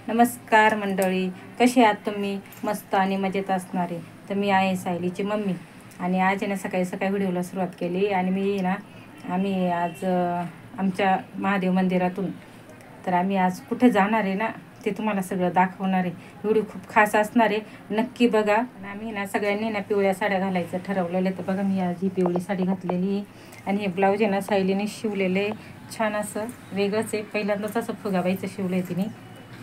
नमस्कार मंडळी, कसे आहात तुम्ही? मस्त आणि मजेत असणारे. तर मी आहे सायलीची मम्मी आणि आज ना सकाळी सकाळी व्हिडिओला सुरुवात केली आणि आम्ही आज आमच्या महादेव मंदिरातून तर आम्ही आज कुठे जाणार आहे ना ते तुम्हाला सगळं दाखवणार आहे. व्हिडिओ खूप खास असणार आहे, नक्की बघा. आम्ही ना सगळ्यांनी ना पिवळ्या साड्या घालायचं ठरवलेलं. तर बघा मी आज ही पिवळी साडी घातलेली आहे आणि हे ब्लाऊज आहे ना सायलीने शिवलेले, छान असं वेगळंच आहे. पहिल्यांदाच असं फुगाबाईचं शिवलं आहे तिने.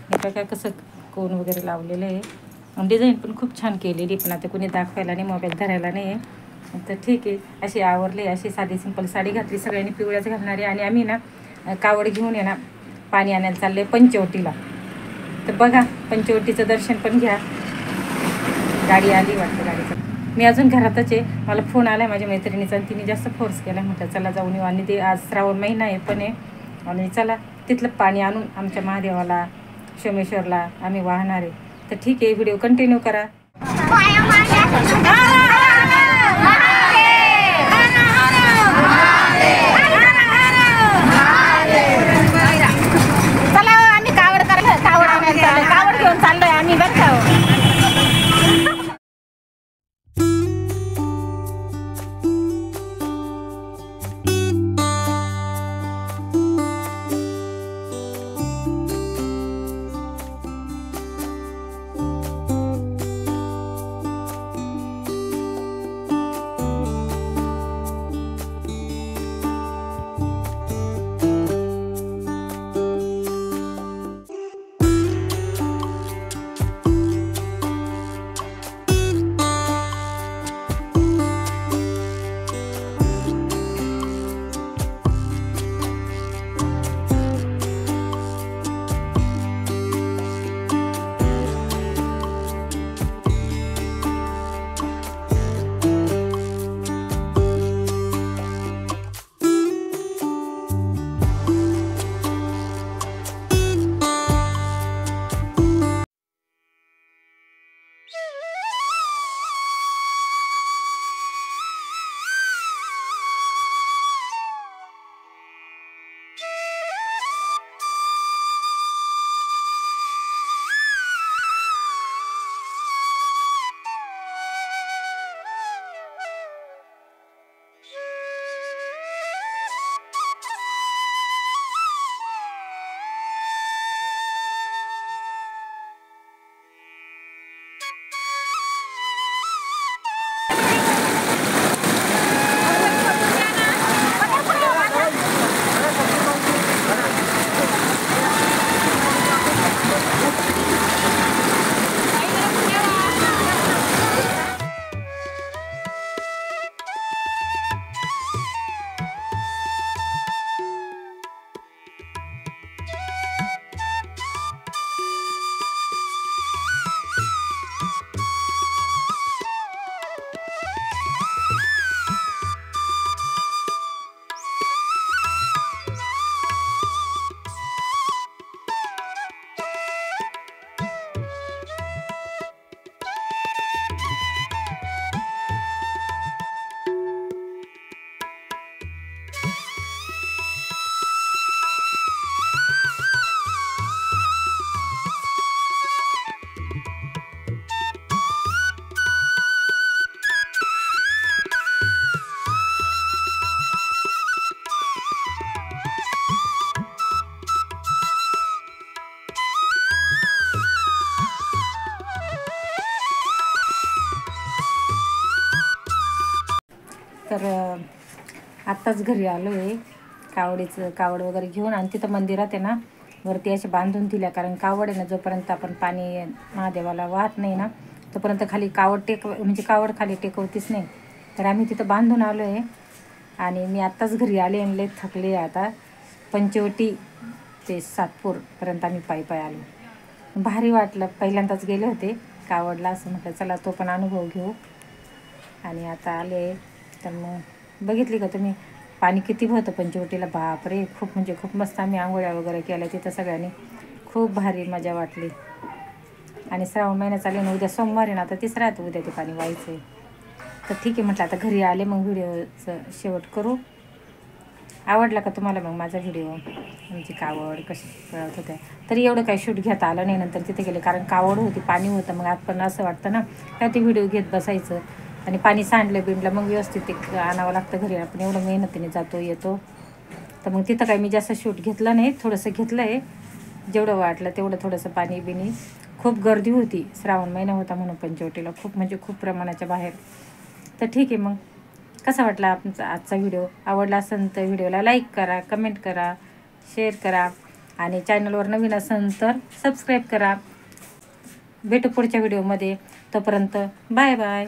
हे बघा कसं कोण वगैरे लावलेलं आहे, डिझाईन पण खूप छान केलेली. पण आता कुणी दाखवायला नाही, मोबाईल धरायला नाही आहे. तर ठीक आहे, अशी आवरले, अशी साधी सिंपल साडी घातली. सगळ्यांनी पिवळ्याच घालणारे आणि आम्ही ना कावड घेऊन ना पाणी आणायला चालले पंचवटीला. तर बघा पंचवटीचं दर्शन पण घ्या. गाडी आली वाटतं गाडीचं. मी अजून घरातच आहे. मला फोन आला आहे माझ्या मैत्रिणीचा आणि तिने जास्त फोर्स केला. म्हटलं चला जाऊन येऊ. आणि ते आज श्रावण महिना आहे पण आहे आणि चला तिथलं पाणी आणून आमच्या महादेवाला सोमेश्वरला आम्ही वाहणार आहे. तर ठीक आहे, व्हिडिओ कंटिन्यू करा. चला आम्ही कावड घेऊन चाललोय आम्ही बरं का. तर आत्ताच घरी आलो आहे कावड वगैरे घेऊन. आणि तिथं मंदिरात आहे ना वरती असे बांधून दिल्या, कारण कावड आहे ना जोपर्यंत आपण पाणी महादेवाला वाहत नाही ना तोपर्यंत खाली कावड खाली टेकवतीच नाही. तर आम्ही तिथं बांधून आलो आहे आणि मी आत्ताच घरी आले आणि लय थकले. आता पंचवटी ते सातपूरपर्यंत आम्ही पायी आलो. भारी वाटलं, पहिल्यांदाच गेले होते कावडला. असं म्हटलं चला तो पण अनुभव घेऊ. आणि आता आले तर मग बघितली का तुम्ही पाणी किती होतं पंचवटीला. बापरे, खूप मस्त आम्ही आंघोळ्या वगैरे केल्या तिथं सगळ्यांनी. खूप भारी मजा वाटली. आणि श्रावण महिना चालू ना, उद्या सोमवार आहे ना, आता तिसरा आहे, उद्या ते पाणी व्हायचं आहे. तर ठीक आहे म्हटलं आता घरी आले मग व्हिडिओचं शेवट करू. आवडला का तुम्हाला मग माझा व्हिडिओ? म्हणजे कावड कशी पळत होत्या. तरी एवढं काही शूट घेता आलं नाही. नंतर तिथे गेले, कारण कावड होती, पाणी होतं. मग आज पण असं वाटतं ना काय ते व्हिडिओ घेत बसायचं. आणि पाणी सांडलं बिंडलं मग व्यवस्थित ते आणावं लागतं घरी. आपण एवढं मेहनतीने जातो येतो. तर मग तिथं काही मी जास्त शूट घेतलं नाही, थोडंसं घेतलं आहे. जेवढं वाटलं तेवढं थोडंसं पाणी बिणी. खूप गर्दी होती, श्रावण महिना होता म्हणून पंचवटीला खूप म्हणजे खूप प्रमाणाच्या बाहेर. तर ठीक आहे. मग कसा वाटला आमचा आजचा व्हिडिओ? आवडला असेल तर व्हिडिओला लाईक करा, कमेंट करा, शेअर करा आणि चॅनलवर नवीन असेल तर सबस्क्राईब करा. भेटू पुढच्या व्हिडिओमध्ये. तोपर्यंत बाय बाय.